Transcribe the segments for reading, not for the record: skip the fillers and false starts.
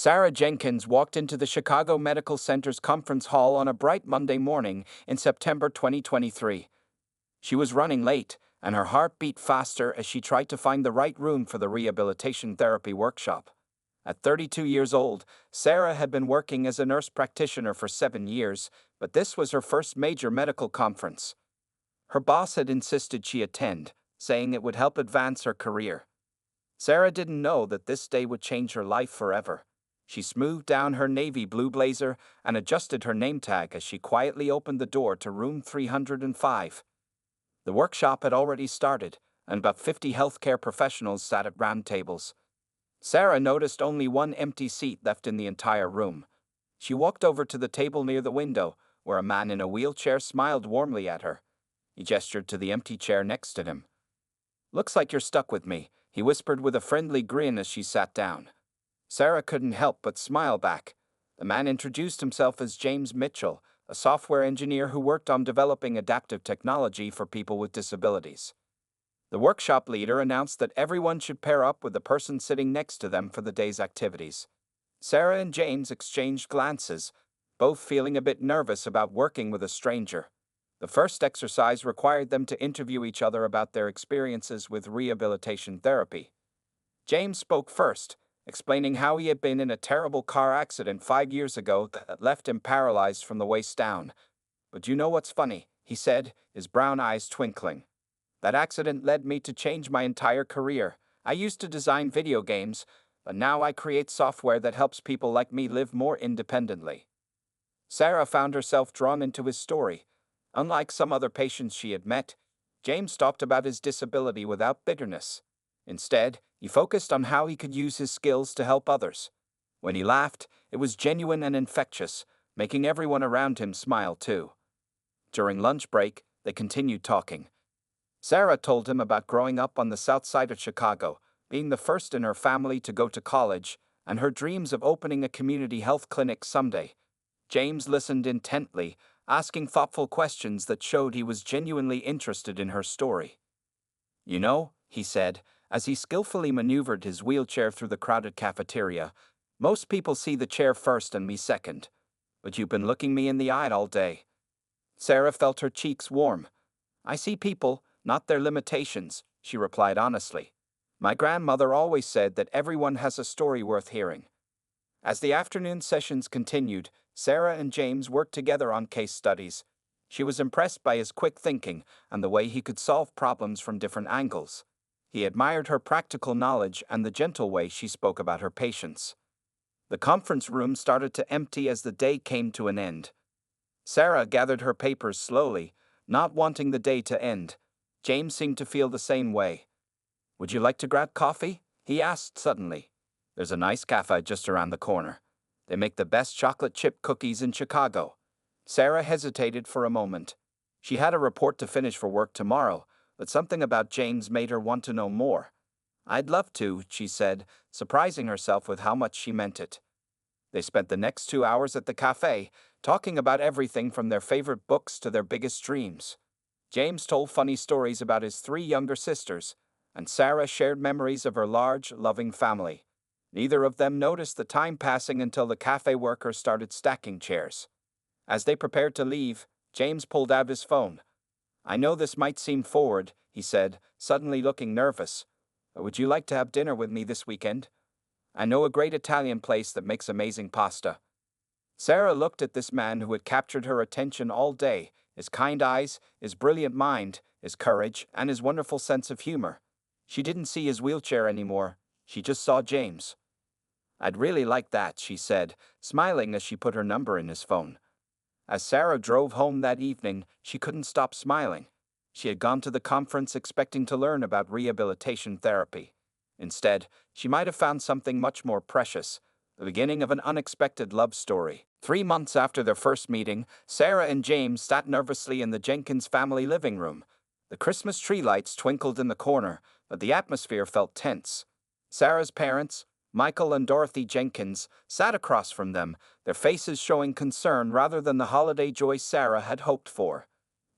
Sarah Jenkins walked into the Chicago Medical Center's conference hall on a bright Monday morning in September 2023. She was running late, and her heart beat faster as she tried to find the right room for the rehabilitation therapy workshop. At 32 years old, Sarah had been working as a nurse practitioner for 7 years, but this was her first major medical conference. Her boss had insisted she attend, saying it would help advance her career. Sarah didn't know that this day would change her life forever. She smoothed down her navy blue blazer and adjusted her name tag as she quietly opened the door to room 305. The workshop had already started, and about 50 healthcare professionals sat at round tables. Sarah noticed only one empty seat left in the entire room. She walked over to the table near the window, where a man in a wheelchair smiled warmly at her. He gestured to the empty chair next to him. "Looks like you're stuck with me," he whispered with a friendly grin as she sat down. Sarah couldn't help but smile back. The man introduced himself as James Mitchell, a software engineer who worked on developing adaptive technology for people with disabilities. The workshop leader announced that everyone should pair up with the person sitting next to them for the day's activities. Sarah and James exchanged glances, both feeling a bit nervous about working with a stranger. The first exercise required them to interview each other about their experiences with rehabilitation therapy. James spoke first, explaining how he had been in a terrible car accident 5 years ago that left him paralyzed from the waist down. "But you know what's funny?" he said, his brown eyes twinkling. "That accident led me to change my entire career. I used to design video games, but now I create software that helps people like me live more independently." Sarah found herself drawn into his story. Unlike some other patients she had met, James talked about his disability without bitterness. Instead, he focused on how he could use his skills to help others. When he laughed, it was genuine and infectious, making everyone around him smile too. During lunch break, they continued talking. Sarah told him about growing up on the south side of Chicago, being the first in her family to go to college, and her dreams of opening a community health clinic someday. James listened intently, asking thoughtful questions that showed he was genuinely interested in her story. "You know," he said, as he skillfully maneuvered his wheelchair through the crowded cafeteria, "most people see the chair first and me second. But you've been looking me in the eye all day." Sarah felt her cheeks warm. "I see people, not their limitations," she replied honestly. "My grandmother always said that everyone has a story worth hearing." As the afternoon sessions continued, Sarah and James worked together on case studies. She was impressed by his quick thinking and the way he could solve problems from different angles. He admired her practical knowledge and the gentle way she spoke about her patients. The conference room started to empty as the day came to an end. Sarah gathered her papers slowly, not wanting the day to end. James seemed to feel the same way. "Would you like to grab coffee?" he asked suddenly. "There's a nice cafe just around the corner. They make the best chocolate chip cookies in Chicago." Sarah hesitated for a moment. She had a report to finish for work tomorrow, but something about James made her want to know more. "I'd love to," she said, surprising herself with how much she meant it. They spent the next 2 hours at the cafe, talking about everything from their favorite books to their biggest dreams. James told funny stories about his 3 younger sisters, and Sarah shared memories of her large, loving family. Neither of them noticed the time passing until the cafe workers started stacking chairs. As they prepared to leave, James pulled out his phone. "I know this might seem forward," he said, suddenly looking nervous, "but would you like to have dinner with me this weekend? I know a great Italian place that makes amazing pasta." Sarah looked at this man who had captured her attention all day, his kind eyes, his brilliant mind, his courage, and his wonderful sense of humor. She didn't see his wheelchair anymore, she just saw James. "I'd really like that," she said, smiling as she put her number in his phone. As Sarah drove home that evening, she couldn't stop smiling. She had gone to the conference expecting to learn about rehabilitation therapy. Instead, she might have found something much more precious, the beginning of an unexpected love story. 3 months after their first meeting, Sarah and James sat nervously in the Jenkins family living room. The Christmas tree lights twinkled in the corner, but the atmosphere felt tense. Sarah's parents, Michael and Dorothy Jenkins, sat across from them, their faces showing concern rather than the holiday joy Sarah had hoped for.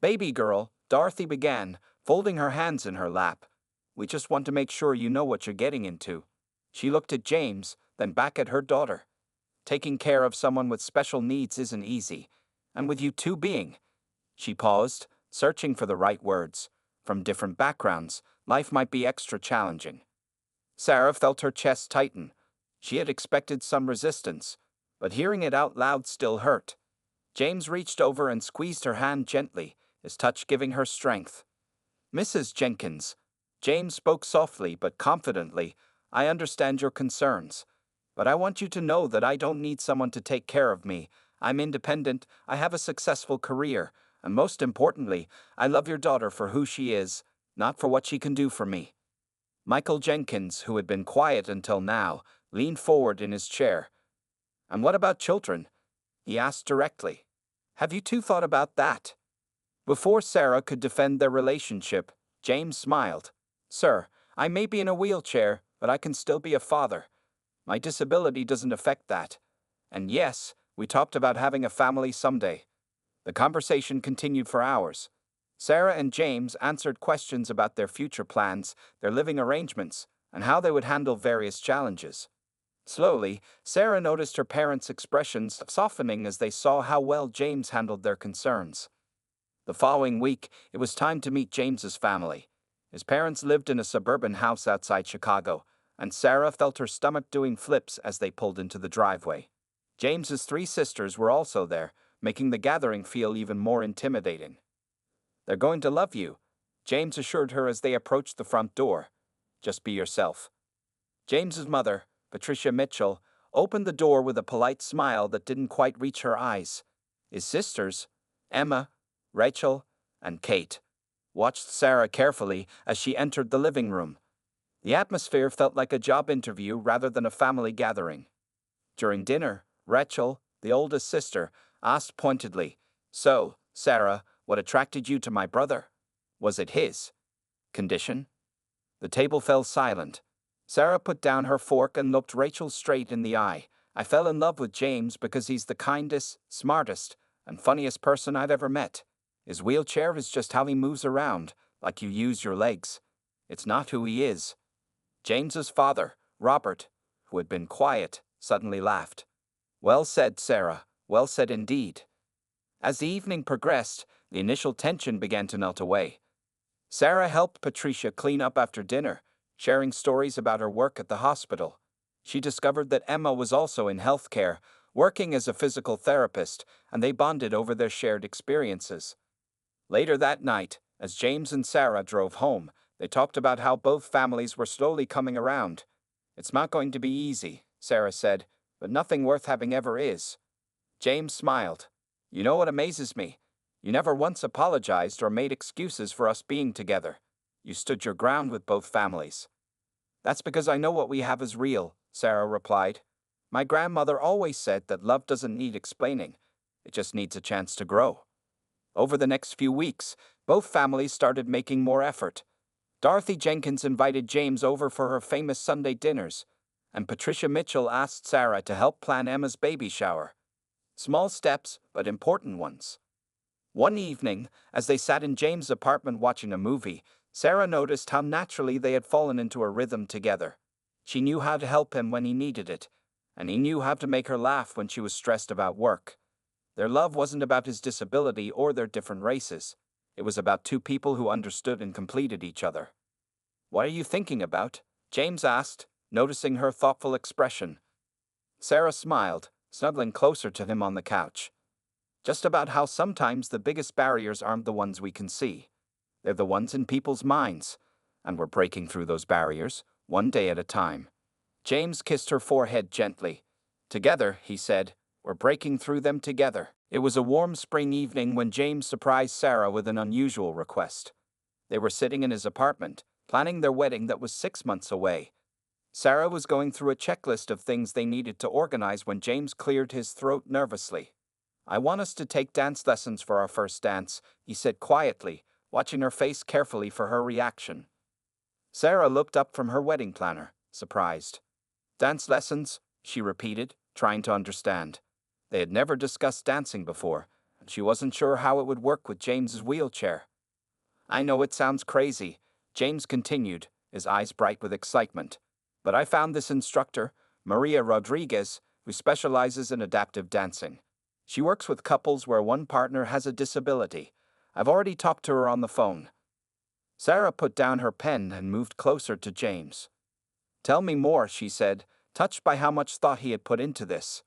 "Baby girl," Dorothy began, folding her hands in her lap, "we just want to make sure you know what you're getting into." She looked at James, then back at her daughter. taking care of someone with special needs isn't easy. And with you two being, she paused, searching for the right words. From different backgrounds, life might be extra challenging. Sarah felt her chest tighten. She had expected some resistance, but hearing it out loud still hurt. James reached over and squeezed her hand gently, his touch giving her strength. "Mrs. Jenkins," James spoke softly but confidently, "I understand your concerns. But I want you to know that I don't need someone to take care of me. I'm independent, I have a successful career, and most importantly, I love your daughter for who she is, not for what she can do for me." Michael Jenkins, who had been quiet until now, leaned forward in his chair. "And what about children?" he asked directly. "Have you two thought about that?" Before Sarah could defend their relationship, James smiled. "Sir, I may be in a wheelchair, but I can still be a father. My disability doesn't affect that. And yes, we talked about having a family someday." The conversation continued for hours. Sarah and James answered questions about their future plans, their living arrangements, and how they would handle various challenges. Slowly, Sarah noticed her parents' expressions softening as they saw how well James handled their concerns. The following week, it was time to meet James's family. His parents lived in a suburban house outside Chicago, and Sarah felt her stomach doing flips as they pulled into the driveway. James's three sisters were also there, making the gathering feel even more intimidating. "They're going to love you," James assured her as they approached the front door. "Just be yourself." James's mother, Patricia Mitchell, opened the door with a polite smile that didn't quite reach her eyes. His sisters, Emma, Rachel, and Kate, watched Sarah carefully as she entered the living room. The atmosphere felt like a job interview rather than a family gathering. During dinner, Rachel, the oldest sister, asked pointedly, "So, Sarah, what attracted you to my brother? Was it his condition?" The table fell silent. Sarah put down her fork and looked Rachel straight in the eye. "I fell in love with James because he's the kindest, smartest, and funniest person I've ever met. His wheelchair is just how he moves around, like you use your legs. It's not who he is." James's father, Robert, who had been quiet, suddenly laughed. "Well said, Sarah. Well said indeed." As the evening progressed, the initial tension began to melt away. Sarah helped Patricia clean up after dinner, sharing stories about her work at the hospital. She discovered that Emma was also in healthcare, working as a physical therapist, and they bonded over their shared experiences. Later that night, as James and Sarah drove home, they talked about how both families were slowly coming around. "It's not going to be easy," Sarah said, "but nothing worth having ever is." James smiled. "You know what amazes me? You never once apologized or made excuses for us being together. You stood your ground with both families." "That's because I know what we have is real," Sarah replied. "My grandmother always said that love doesn't need explaining. It just needs a chance to grow." Over the next few weeks, both families started making more effort. Dorothy Jenkins invited James over for her famous Sunday dinners, and Patricia Mitchell asked Sarah to help plan Emma's baby shower. Small steps, but important ones. One evening, as they sat in James' apartment watching a movie, Sarah noticed how naturally they had fallen into a rhythm together. She knew how to help him when he needed it, and he knew how to make her laugh when she was stressed about work. Their love wasn't about his disability or their different races. It was about two people who understood and completed each other. "What are you thinking about?" James asked, noticing her thoughtful expression. Sarah smiled, snuggling closer to him on the couch. "Just about how sometimes the biggest barriers aren't the ones we can see. They're the ones in people's minds, and we're breaking through those barriers, one day at a time." James kissed her forehead gently. "Together," he said, "we're breaking through them together." It was a warm spring evening when James surprised Sarah with an unusual request. They were sitting in his apartment, planning their wedding that was 6 months away. Sarah was going through a checklist of things they needed to organize when James cleared his throat nervously. "I want us to take dance lessons for our first dance," he said quietly, watching her face carefully for her reaction. Sarah looked up from her wedding planner, surprised. "Dance lessons?" she repeated, trying to understand. They had never discussed dancing before, and she wasn't sure how it would work with James's wheelchair. "I know it sounds crazy," James continued, his eyes bright with excitement. "But I found this instructor, Maria Rodriguez, who specializes in adaptive dancing. She works with couples where one partner has a disability. I've already talked to her on the phone. Sarah put down her pen and moved closer to James. Tell me more, she said, touched by how much thought he had put into this.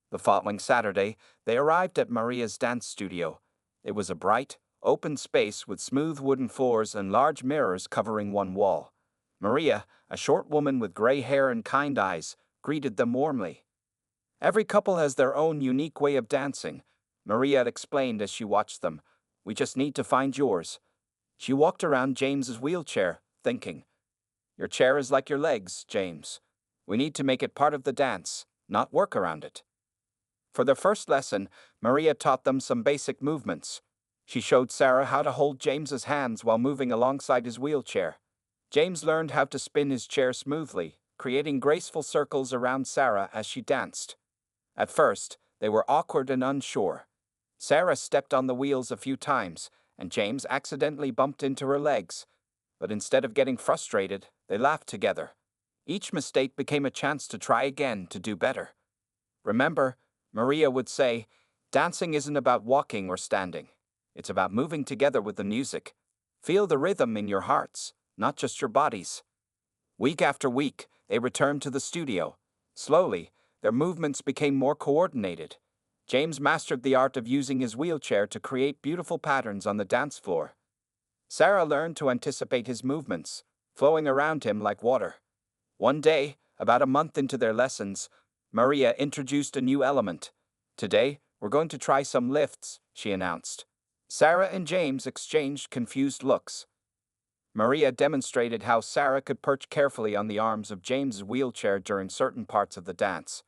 The following Saturday, they arrived at Maria's dance studio. It was a bright, open space with smooth wooden floors and large mirrors covering one wall. Maria, a short woman with gray hair and kind eyes, greeted them warmly. Every couple has their own unique way of dancing, Maria had explained as she watched them. We just need to find yours. She walked around James's wheelchair, thinking, Your chair is like your legs, James. We need to make it part of the dance, not work around it. For their first lesson, Maria taught them some basic movements. She showed Sarah how to hold James's hands while moving alongside his wheelchair. James learned how to spin his chair smoothly, creating graceful circles around Sarah as she danced. At first, they were awkward and unsure. Sarah stepped on the wheels a few times, and James accidentally bumped into her legs. But instead of getting frustrated, they laughed together. Each mistake became a chance to try again to do better. Remember, Maria would say, dancing isn't about walking or standing. It's about moving together with the music. Feel the rhythm in your hearts, not just your bodies. Week after week, they returned to the studio. Slowly, their movements became more coordinated. James mastered the art of using his wheelchair to create beautiful patterns on the dance floor. Sarah learned to anticipate his movements, flowing around him like water. One day, about a month into their lessons, Maria introduced a new element. Today, we're going to try some lifts, she announced. Sarah and James exchanged confused looks. Maria demonstrated how Sarah could perch carefully on the arms of James's wheelchair during certain parts of the dance.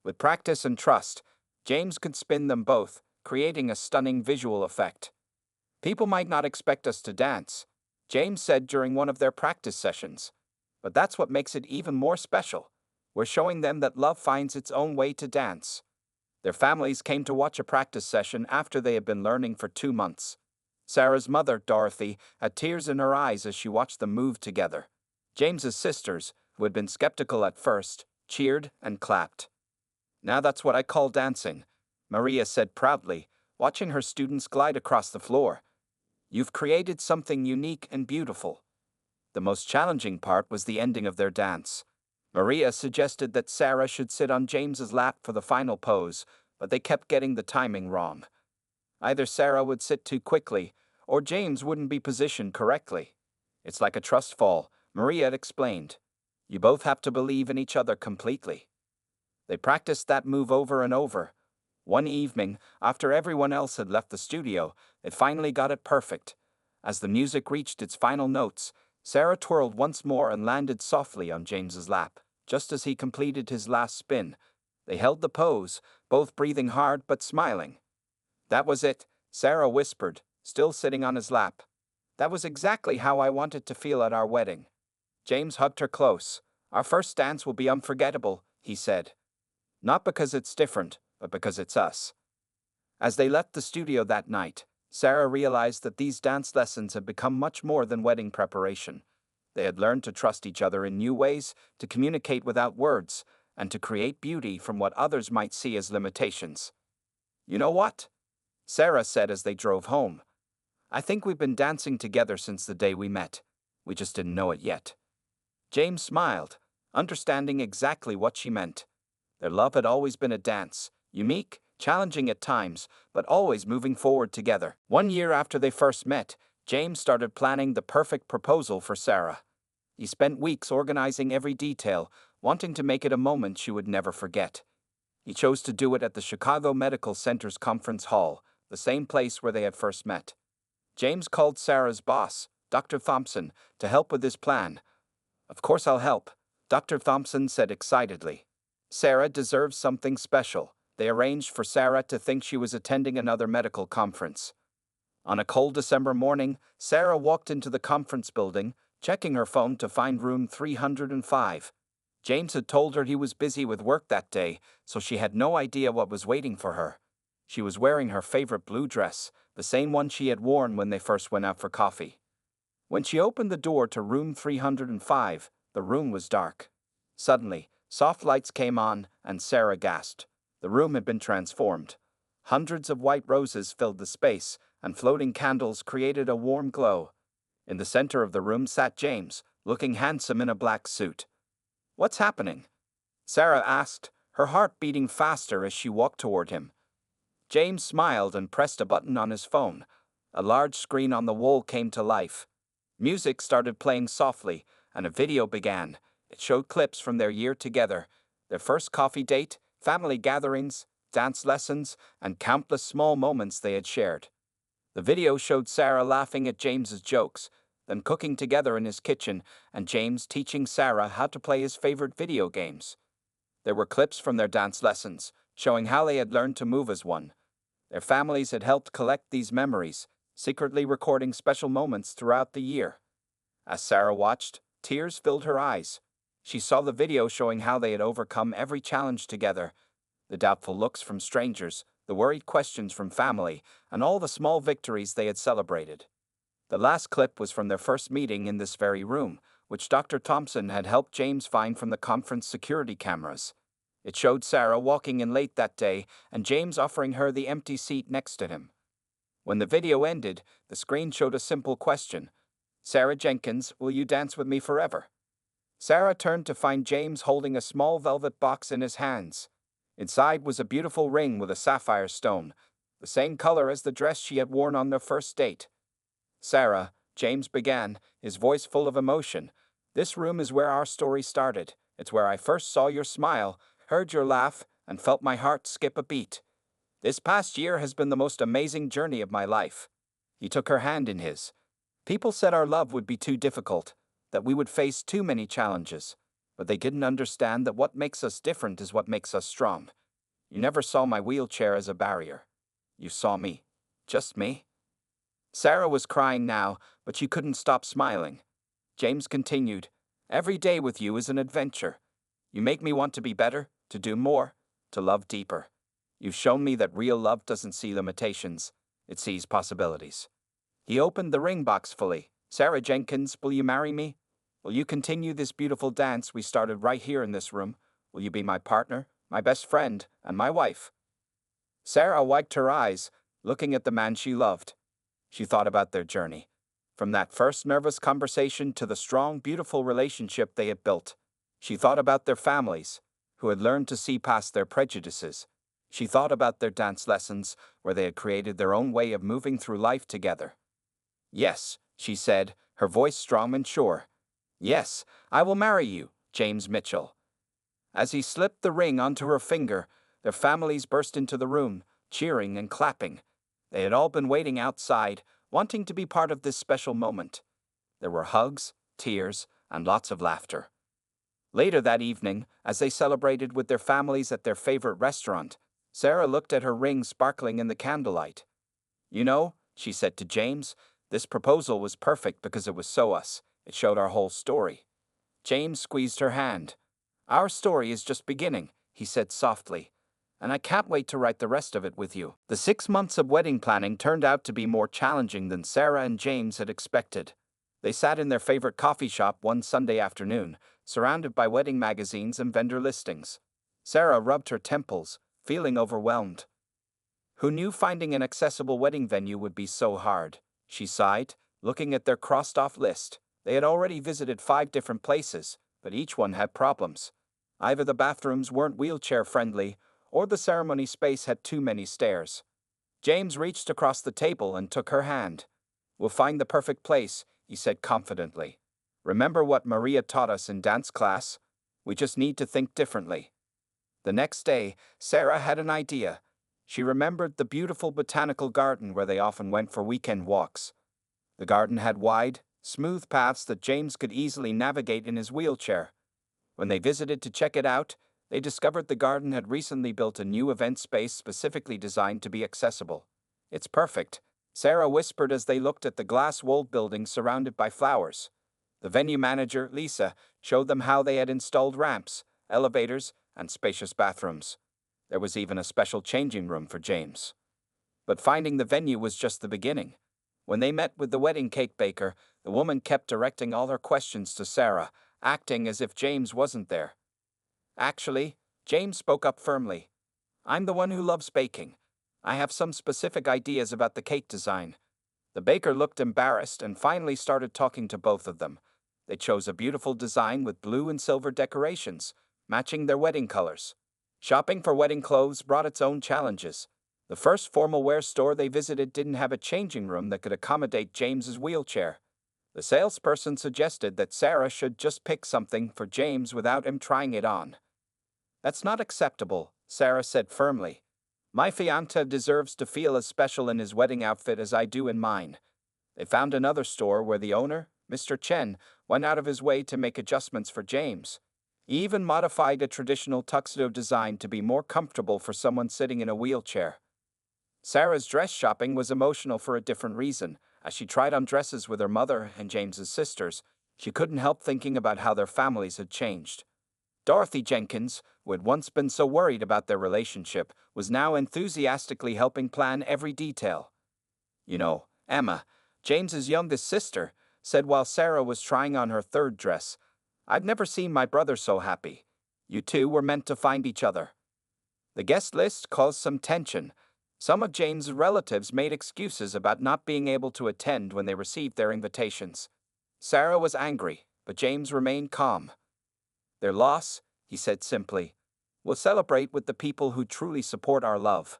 With practice and trust, James could spin them both, creating a stunning visual effect. People might not expect us to dance, James said during one of their practice sessions. But that's what makes it even more special. We're showing them that love finds its own way to dance. Their families came to watch a practice session after they had been learning for 2 months. Sarah's mother, Dorothy, had tears in her eyes as she watched them move together. James's sisters, who had been skeptical at first, cheered and clapped. Now that's what I call dancing, Maria said proudly, watching her students glide across the floor. You've created something unique and beautiful. The most challenging part was the ending of their dance. Maria suggested that Sarah should sit on James's lap for the final pose, but they kept getting the timing wrong. Either Sarah would sit too quickly, or James wouldn't be positioned correctly. It's like a trust fall, Maria had explained. You both have to believe in each other completely. They practiced that move over and over. One evening, after everyone else had left the studio, they finally got it perfect. As the music reached its final notes, Sarah twirled once more and landed softly on James's lap, just as he completed his last spin. They held the pose, both breathing hard but smiling. That was it, Sarah whispered, still sitting on his lap. That was exactly how I wanted to feel at our wedding. James hugged her close. Our first dance will be unforgettable, he said. Not because it's different, but because it's us. As they left the studio that night, Sarah realized that these dance lessons had become much more than wedding preparation. They had learned to trust each other in new ways, to communicate without words, and to create beauty from what others might see as limitations. You know what? Sarah said as they drove home. I think we've been dancing together since the day we met. We just didn't know it yet. James smiled, understanding exactly what she meant. Their love had always been a dance, unique, challenging at times, but always moving forward together. 1 year after they first met, James started planning the perfect proposal for Sarah. He spent weeks organizing every detail, wanting to make it a moment she would never forget. He chose to do it at the Chicago Medical Center's conference hall, the same place where they had first met. James called Sarah's boss, Dr. Thompson, to help with his plan. Of course I'll help, Dr. Thompson said excitedly. Sarah deserves something special. They arranged for Sarah to think she was attending another medical conference. On a cold December morning, Sarah walked into the conference building, checking her phone to find room 305. James had told her he was busy with work that day, so she had no idea what was waiting for her. She was wearing her favorite blue dress, the same one she had worn when they first went out for coffee. When she opened the door to room 305, the room was dark. Suddenly, Soft lights came on, and Sarah gasped. The room had been transformed. Hundreds of white roses filled the space, and floating candles created a warm glow. In the center of the room sat James, looking handsome in a black suit. "What's happening?" Sarah asked, her heart beating faster as she walked toward him. James smiled and pressed a button on his phone. A large screen on the wall came to life. Music started playing softly, and a video began. It showed clips from their year together, their first coffee date, family gatherings, dance lessons, and countless small moments they had shared. The video showed Sarah laughing at James's jokes, them cooking together in his kitchen, and James teaching Sarah how to play his favorite video games. There were clips from their dance lessons, showing how they had learned to move as one. Their families had helped collect these memories, secretly recording special moments throughout the year. As Sarah watched, tears filled her eyes. She saw the video showing how they had overcome every challenge together, the doubtful looks from strangers, the worried questions from family, and all the small victories they had celebrated. The last clip was from their first meeting in this very room, which Dr. Thompson had helped James find from the conference security cameras. It showed Sarah walking in late that day and James offering her the empty seat next to him. When the video ended, the screen showed a simple question. "Sarah Jenkins, will you dance with me forever?" Sarah turned to find James holding a small velvet box in his hands. Inside was a beautiful ring with a sapphire stone, the same color as the dress she had worn on their first date. "Sarah," James began, his voice full of emotion, "this room is where our story started. It's where I first saw your smile, heard your laugh, and felt my heart skip a beat. This past year has been the most amazing journey of my life." He took her hand in his. "People said our love would be too difficult, that we would face too many challenges, but they didn't understand that what makes us different is what makes us strong. You never saw my wheelchair as a barrier. You saw me. Just me." Sarah was crying now, but she couldn't stop smiling. James continued, "Every day with you is an adventure. You make me want to be better, to do more, to love deeper. You've shown me that real love doesn't see limitations, it sees possibilities." He opened the ring box fully. "Sarah Jenkins, will you marry me? Will you continue this beautiful dance we started right here in this room? Will you be my partner, my best friend, and my wife?" Sarah wiped her eyes, looking at the man she loved. She thought about their journey, from that first nervous conversation to the strong, beautiful relationship they had built. She thought about their families, who had learned to see past their prejudices. She thought about their dance lessons, where they had created their own way of moving through life together. "Yes," she said, her voice strong and sure. "Yes, I will marry you, James Mitchell." As he slipped the ring onto her finger, their families burst into the room, cheering and clapping. They had all been waiting outside, wanting to be part of this special moment. There were hugs, tears, and lots of laughter. Later that evening, as they celebrated with their families at their favorite restaurant, Sarah looked at her ring sparkling in the candlelight. "You know," she said to James, "this proposal was perfect because it was so us. It showed our whole story." James squeezed her hand. "Our story is just beginning," he said softly, "and I can't wait to write the rest of it with you." The 6 months of wedding planning turned out to be more challenging than Sarah and James had expected. They sat in their favorite coffee shop one Sunday afternoon, surrounded by wedding magazines and vendor listings. Sarah rubbed her temples, feeling overwhelmed. Who knew finding an accessible wedding venue would be so hard? She sighed, looking at their crossed-off list. They had already visited 5 different places, but each one had problems. Either the bathrooms weren't wheelchair-friendly, or the ceremony space had too many stairs. James reached across the table and took her hand. "We'll find the perfect place," he said confidently. "Remember what Maria taught us in dance class? We just need to think differently." The next day, Sarah had an idea. She remembered the beautiful botanical garden where they often went for weekend walks. The garden had wide, smooth paths that James could easily navigate in his wheelchair. When they visited to check it out, they discovered the garden had recently built a new event space specifically designed to be accessible. "It's perfect," Sarah whispered as they looked at the glass-walled building surrounded by flowers. The venue manager, Lisa, showed them how they had installed ramps, elevators, and spacious bathrooms. There was even a special changing room for James. But finding the venue was just the beginning. When they met with the wedding cake baker, the woman kept directing all her questions to Sarah, acting as if James wasn't there. Actually, James spoke up firmly. I'm the one who loves baking. I have some specific ideas about the cake design. The baker looked embarrassed and finally started talking to both of them. They chose a beautiful design with blue and silver decorations, matching their wedding colors. Shopping for wedding clothes brought its own challenges. The first formal wear store they visited didn't have a changing room that could accommodate James's wheelchair. The salesperson suggested that Sarah should just pick something for James without him trying it on. That's not acceptable, Sarah said firmly. My fiancé deserves to feel as special in his wedding outfit as I do in mine. They found another store where the owner, Mr. Chen, went out of his way to make adjustments for James. He even modified a traditional tuxedo design to be more comfortable for someone sitting in a wheelchair. Sarah's dress shopping was emotional for a different reason. As she tried on dresses with her mother and James's sisters, she couldn't help thinking about how their families had changed. Dorothy Jenkins, who had once been so worried about their relationship, was now enthusiastically helping plan every detail. You know, Emma, James's youngest sister, said while Sarah was trying on her third dress, I've never seen my brother so happy. You two were meant to find each other. The guest list caused some tension. Some of James's relatives made excuses about not being able to attend when they received their invitations. Sarah was angry, but James remained calm. Their loss, he said simply. We'll celebrate with the people who truly support our love.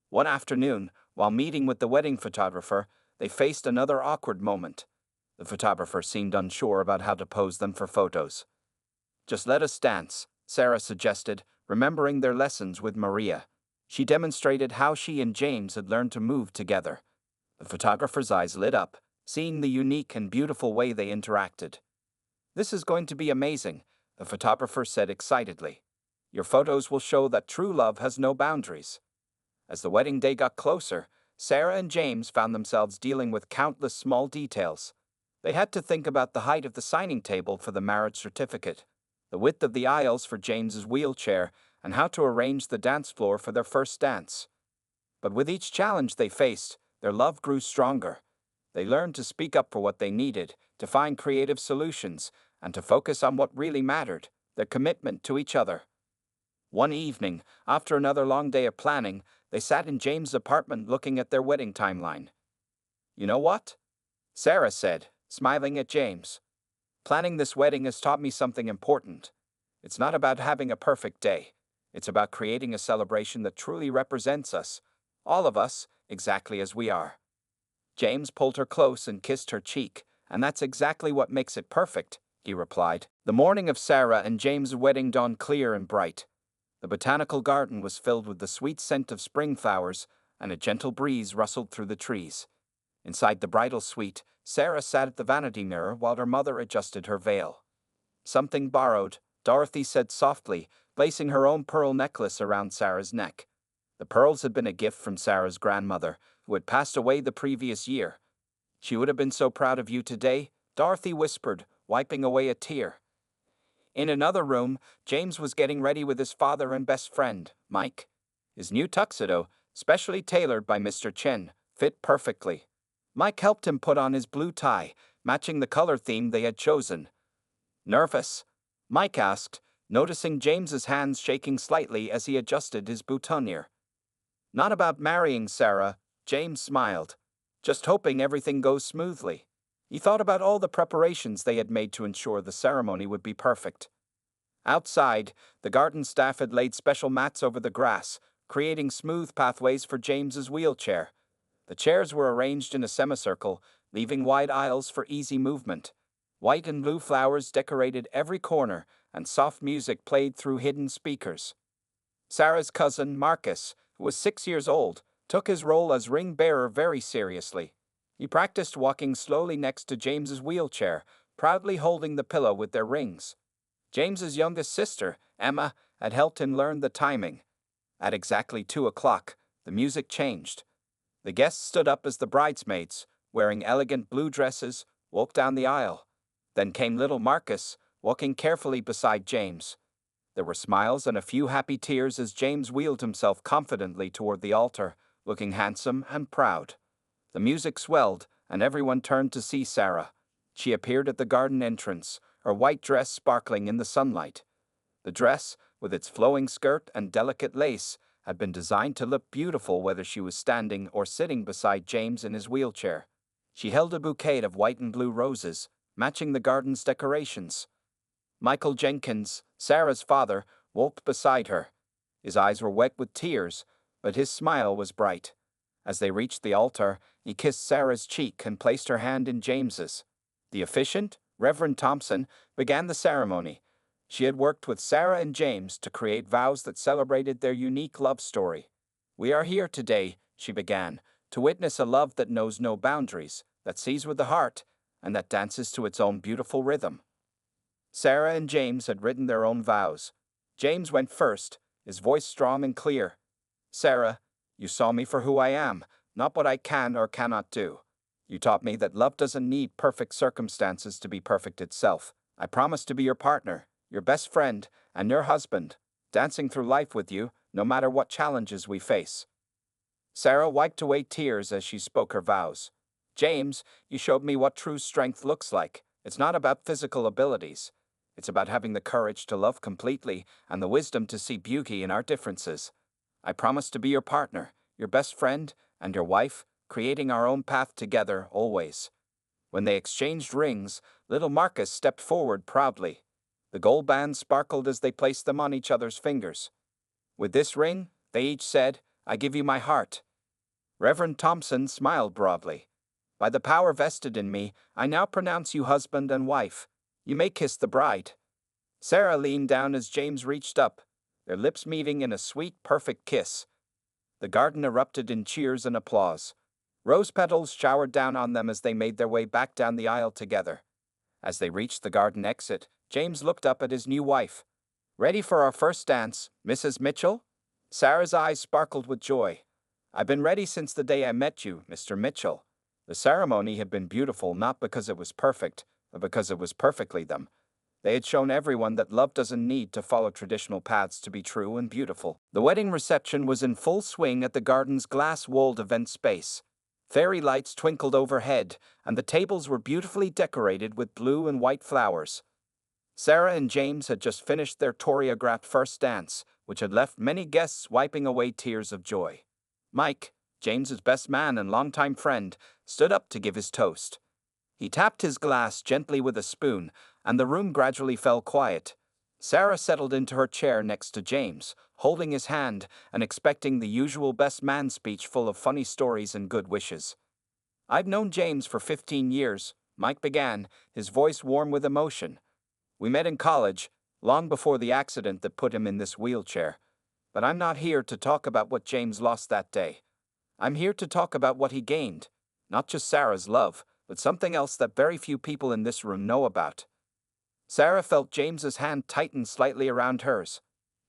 One afternoon, while meeting with the wedding photographer, they faced another awkward moment. The photographer seemed unsure about how to pose them for photos. Just let us dance, Sarah suggested, remembering their lessons with Maria. She demonstrated how she and James had learned to move together. The photographer's eyes lit up, seeing the unique and beautiful way they interacted. This is going to be amazing, the photographer said excitedly. Your photos will show that true love has no boundaries. As the wedding day got closer, Sarah and James found themselves dealing with countless small details. They had to think about the height of the signing table for the marriage certificate, the width of the aisles for James's wheelchair, and how to arrange the dance floor for their first dance. But with each challenge they faced, their love grew stronger. They learned to speak up for what they needed, to find creative solutions, and to focus on what really mattered, their commitment to each other. One evening, after another long day of planning, they sat in James' apartment looking at their wedding timeline. You know what? Sarah said, smiling at James. Planning this wedding has taught me something important. It's not about having a perfect day. It's about creating a celebration that truly represents us, all of us, exactly as we are. James pulled her close and kissed her cheek, and that's exactly what makes it perfect, he replied. The morning of Sarah and James' wedding dawned clear and bright. The botanical garden was filled with the sweet scent of spring flowers, and a gentle breeze rustled through the trees. Inside the bridal suite, Sarah sat at the vanity mirror while her mother adjusted her veil. Something borrowed, Dorothy said softly, placing her own pearl necklace around Sarah's neck. The pearls had been a gift from Sarah's grandmother, who had passed away the previous year. She would have been so proud of you today, Dorothy whispered, wiping away a tear. In another room, James was getting ready with his father and best friend, Mike. His new tuxedo, specially tailored by Mr. Chen, fit perfectly. Mike helped him put on his blue tie, matching the color theme they had chosen. Nervous? Mike asked, noticing James's hands shaking slightly as he adjusted his boutonniere. Not about marrying Sarah, James smiled. Just hoping everything goes smoothly. He thought about all the preparations they had made to ensure the ceremony would be perfect. Outside, the garden staff had laid special mats over the grass, creating smooth pathways for James's wheelchair. The chairs were arranged in a semicircle, leaving wide aisles for easy movement. White and blue flowers decorated every corner, and soft music played through hidden speakers. Sarah's cousin, Marcus, who was 6 years old, took his role as ring bearer very seriously. He practiced walking slowly next to James's wheelchair, proudly holding the pillow with their rings. James's youngest sister, Emma, had helped him learn the timing. At exactly 2 o'clock, the music changed. The guests stood up as the bridesmaids, wearing elegant blue dresses, walked down the aisle. Then came little Marcus, walking carefully beside James. There were smiles and a few happy tears as James wheeled himself confidently toward the altar, looking handsome and proud. The music swelled, and everyone turned to see Sarah. She appeared at the garden entrance, her white dress sparkling in the sunlight. The dress, with its flowing skirt and delicate lace, had been designed to look beautiful whether she was standing or sitting beside James in his wheelchair. She held a bouquet of white and blue roses, matching the garden's decorations. Michael Jenkins, Sarah's father, walked beside her. His eyes were wet with tears, but his smile was bright. As they reached the altar, he kissed Sarah's cheek and placed her hand in James's. The officiant, Reverend Thompson, began the ceremony. She had worked with Sarah and James to create vows that celebrated their unique love story. "We are here today," she began, "to witness a love that knows no boundaries, that sees with the heart, and that dances to its own beautiful rhythm." Sarah and James had written their own vows. James went first, his voice strong and clear. "Sarah, you saw me for who I am, not what I can or cannot do. You taught me that love doesn't need perfect circumstances to be perfect itself. I promise to be your partner, your best friend, and your husband, dancing through life with you, no matter what challenges we face." Sarah wiped away tears as she spoke her vows. "James, you showed me what true strength looks like. It's not about physical abilities. It's about having the courage to love completely and the wisdom to see beauty in our differences. I promise to be your partner, your best friend, and your wife, creating our own path together always." When they exchanged rings, little Marcus stepped forward proudly. The gold bands sparkled as they placed them on each other's fingers. "With this ring," they each said, "I give you my heart." Reverend Thompson smiled broadly. "By the power vested in me, I now pronounce you husband and wife. You may kiss the bride." Sarah leaned down as James reached up, their lips meeting in a sweet, perfect kiss. The garden erupted in cheers and applause. Rose petals showered down on them as they made their way back down the aisle together. As they reached the garden exit, James looked up at his new wife. "Ready for our first dance, Mrs. Mitchell?" Sarah's eyes sparkled with joy. "I've been ready since the day I met you, Mr. Mitchell." The ceremony had been beautiful not because it was perfect, but because it was perfectly them. They had shown everyone that love doesn't need to follow traditional paths to be true and beautiful. The wedding reception was in full swing at the garden's glass-walled event space. Fairy lights twinkled overhead, and the tables were beautifully decorated with blue and white flowers. Sarah and James had just finished their choreographed first dance, which had left many guests wiping away tears of joy. Mike, James's best man and longtime friend, stood up to give his toast. He tapped his glass gently with a spoon, and the room gradually fell quiet. Sarah settled into her chair next to James, holding his hand and expecting the usual best man speech full of funny stories and good wishes. "I've known James for 15 years, Mike began, his voice warm with emotion. "We met in college, long before the accident that put him in this wheelchair. But I'm not here to talk about what James lost that day. I'm here to talk about what he gained, not just Sarah's love, but something else that very few people in this room know about." Sarah felt James's hand tighten slightly around hers.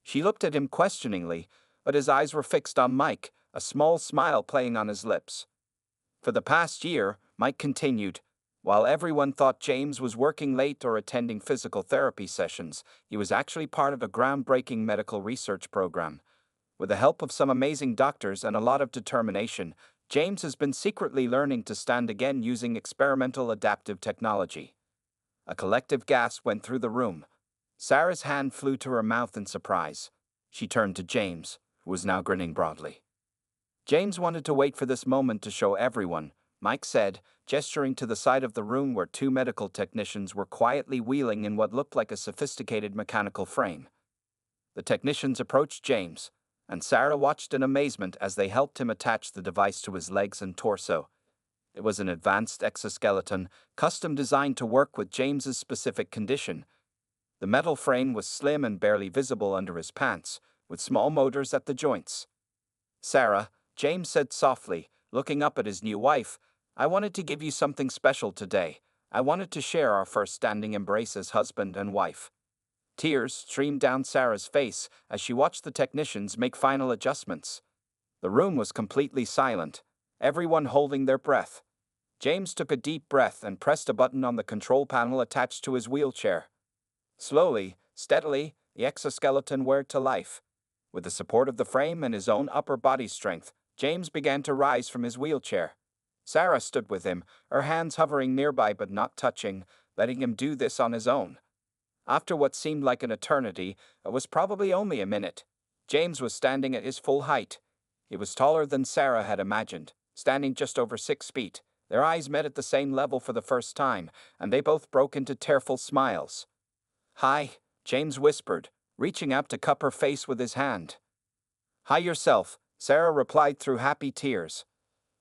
She looked at him questioningly, but his eyes were fixed on Mike, a small smile playing on his lips. "For the past year," Mike continued, "while everyone thought James was working late or attending physical therapy sessions, he was actually part of a groundbreaking medical research program. With the help of some amazing doctors and a lot of determination, James has been secretly learning to stand again using experimental adaptive technology." A collective gasp went through the room. Sarah's hand flew to her mouth in surprise. She turned to James, who was now grinning broadly. "James wanted to wait for this moment to show everyone," Mike said, gesturing to the side of the room where two medical technicians were quietly wheeling in what looked like a sophisticated mechanical frame. The technicians approached James, and Sarah watched in amazement as they helped him attach the device to his legs and torso. It was an advanced exoskeleton, custom designed to work with James's specific condition. The metal frame was slim and barely visible under his pants, with small motors at the joints. "Sarah," James said softly, looking up at his new wife, "I wanted to give you something special today. I wanted to share our first standing embrace as husband and wife." Tears streamed down Sarah's face as she watched the technicians make final adjustments. The room was completely silent, everyone holding their breath. James took a deep breath and pressed a button on the control panel attached to his wheelchair. Slowly, steadily, the exoskeleton whirred to life. With the support of the frame and his own upper body strength, James began to rise from his wheelchair. Sarah stood with him, her hands hovering nearby but not touching, letting him do this on his own. After what seemed like an eternity, it was probably only a minute. James was standing at his full height. He was taller than Sarah had imagined, standing just over 6 feet. Their eyes met at the same level for the first time, and they both broke into tearful smiles. "Hi," James whispered, reaching out to cup her face with his hand. "Hi yourself," Sarah replied through happy tears.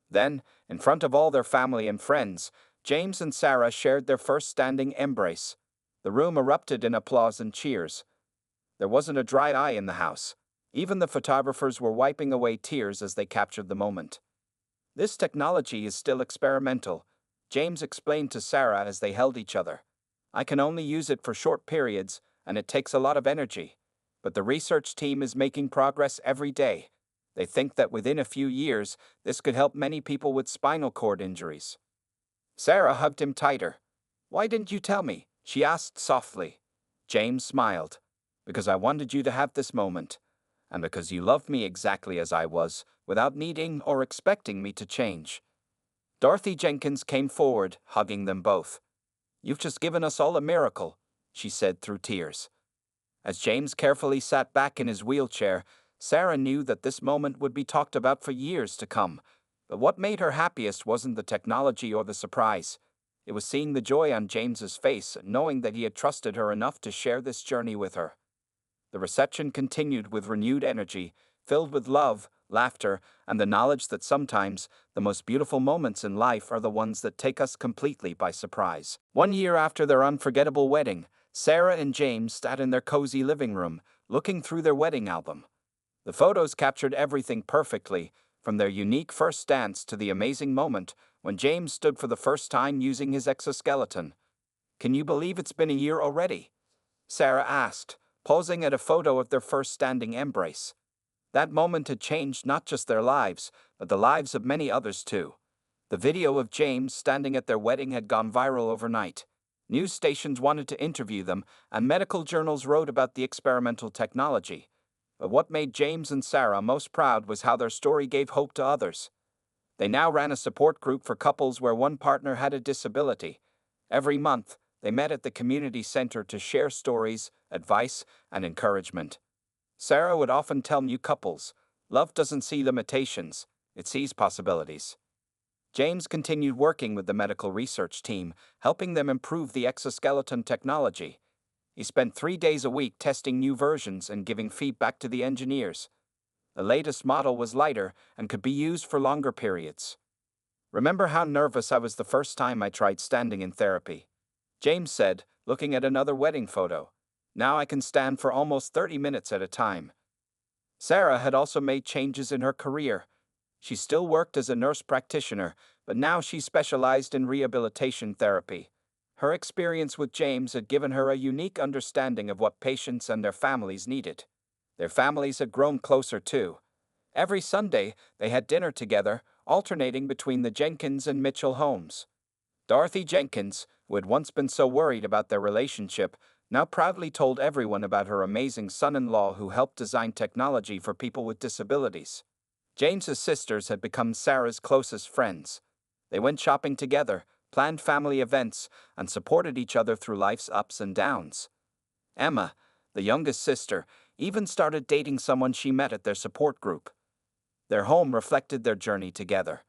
Then, in front of all their family and friends, James and Sarah shared their first standing embrace. The room erupted in applause and cheers. There wasn't a dry eye in the house. Even the photographers were wiping away tears as they captured the moment. "This technology is still experimental," James explained to Sarah as they held each other. "I can only use it for short periods, and it takes a lot of energy. But the research team is making progress every day. They think that within a few years, this could help many people with spinal cord injuries." Sarah hugged him tighter. "Why didn't you tell me?" she asked softly. James smiled. "Because I wanted you to have this moment, and because you loved me exactly as I was, without needing or expecting me to change." Dorothy Jenkins came forward, hugging them both. "You've just given us all a miracle," she said through tears. As James carefully sat back in his wheelchair, Sarah knew that this moment would be talked about for years to come. But what made her happiest wasn't the technology or the surprise. It was seeing the joy on James's face and knowing that he had trusted her enough to share this journey with her. The reception continued with renewed energy, filled with love, laughter, and the knowledge that sometimes the most beautiful moments in life are the ones that take us completely by surprise. 1 year after their unforgettable wedding, Sarah and James sat in their cozy living room, looking through their wedding album. The photos captured everything perfectly, from their unique first dance to the amazing moment when James stood for the first time using his exoskeleton. "Can you believe it's been a year already?" Sarah asked, posing at a photo of their first standing embrace. That moment had changed not just their lives, but the lives of many others too. The video of James standing at their wedding had gone viral overnight. News stations wanted to interview them, and medical journals wrote about the experimental technology. But what made James and Sarah most proud was how their story gave hope to others. They now ran a support group for couples where one partner had a disability. Every month, they met at the community center to share stories, advice, and encouragement. Sarah would often tell new couples, "Love doesn't see limitations, it sees possibilities." James continued working with the medical research team, helping them improve the exoskeleton technology. He spent 3 days a week testing new versions and giving feedback to the engineers. The latest model was lighter and could be used for longer periods. "Remember how nervous I was the first time I tried standing in therapy?" James said, looking at another wedding photo. "Now I can stand for almost 30 minutes at a time." Sarah had also made changes in her career. She still worked as a nurse practitioner, but now she specialized in rehabilitation therapy. Her experience with James had given her a unique understanding of what patients and their families needed. Their families had grown closer too. Every Sunday, they had dinner together, alternating between the Jenkins and Mitchell homes. Dorothy Jenkins, who had once been so worried about their relationship, now proudly told everyone about her amazing son-in-law who helped design technology for people with disabilities. James's sisters had become Sarah's closest friends. They went shopping together, planned family events, and supported each other through life's ups and downs. Emma, the youngest sister, even started dating someone she met at their support group. Their home reflected their journey together.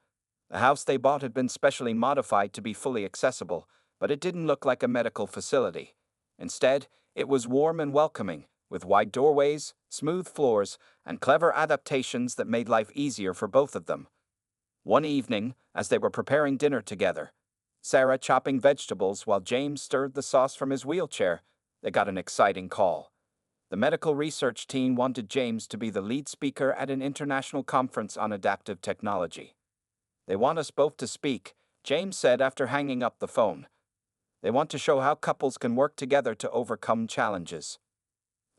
The house they bought had been specially modified to be fully accessible, but it didn't look like a medical facility. Instead, it was warm and welcoming, with wide doorways, smooth floors, and clever adaptations that made life easier for both of them. One evening, as they were preparing dinner together, Sarah chopping vegetables while James stirred the sauce from his wheelchair, they got an exciting call. The medical research team wanted James to be the lead speaker at an international conference on adaptive technology. "They want us both to speak," James said after hanging up the phone. "They want to show how couples can work together to overcome challenges."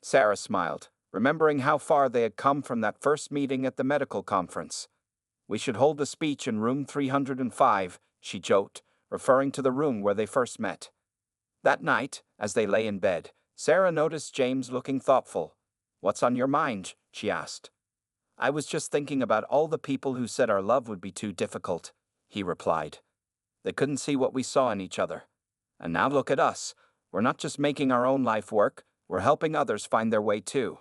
Sarah smiled, remembering how far they had come from that first meeting at the medical conference. "We should hold the speech in room 305, she joked, referring to the room where they first met. That night, as they lay in bed, Sarah noticed James looking thoughtful. "What's on your mind?" she asked. "I was just thinking about all the people who said our love would be too difficult," he replied. "They couldn't see what we saw in each other. And now look at us. We're not just making our own life work, we're helping others find their way too.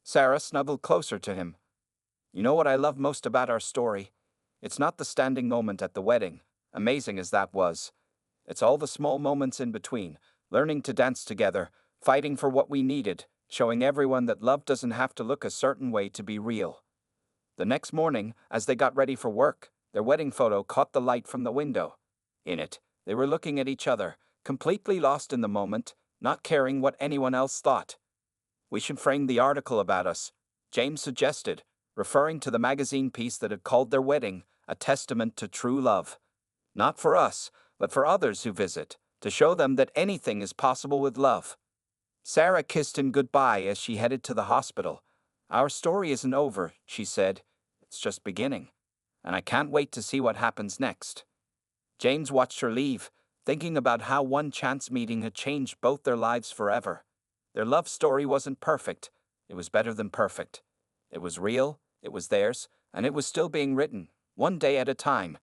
Sarah snuggled closer to him. You know what I love most about our story? It's not the standing moment at the wedding, amazing as that was. It's all the small moments in between, learning to dance together, fighting for what we needed, showing everyone that love doesn't have to look a certain way to be real. The next morning, as they got ready for work, their wedding photo caught the light from the window. In it, they were looking at each other, completely lost in the moment, not caring what anyone else thought. We should frame the article about us, James suggested, referring to the magazine piece that had called their wedding a testament to true love. Not for us, but for others who visit, to show them that anything is possible with love. Sarah kissed him goodbye as she headed to the hospital. Our story isn't over, she said. It's just beginning. And I can't wait to see what happens next. James watched her leave, thinking about how one chance meeting had changed both their lives forever. Their love story wasn't perfect. It was better than perfect. It was real, it was theirs, and it was still being written, one day at a time.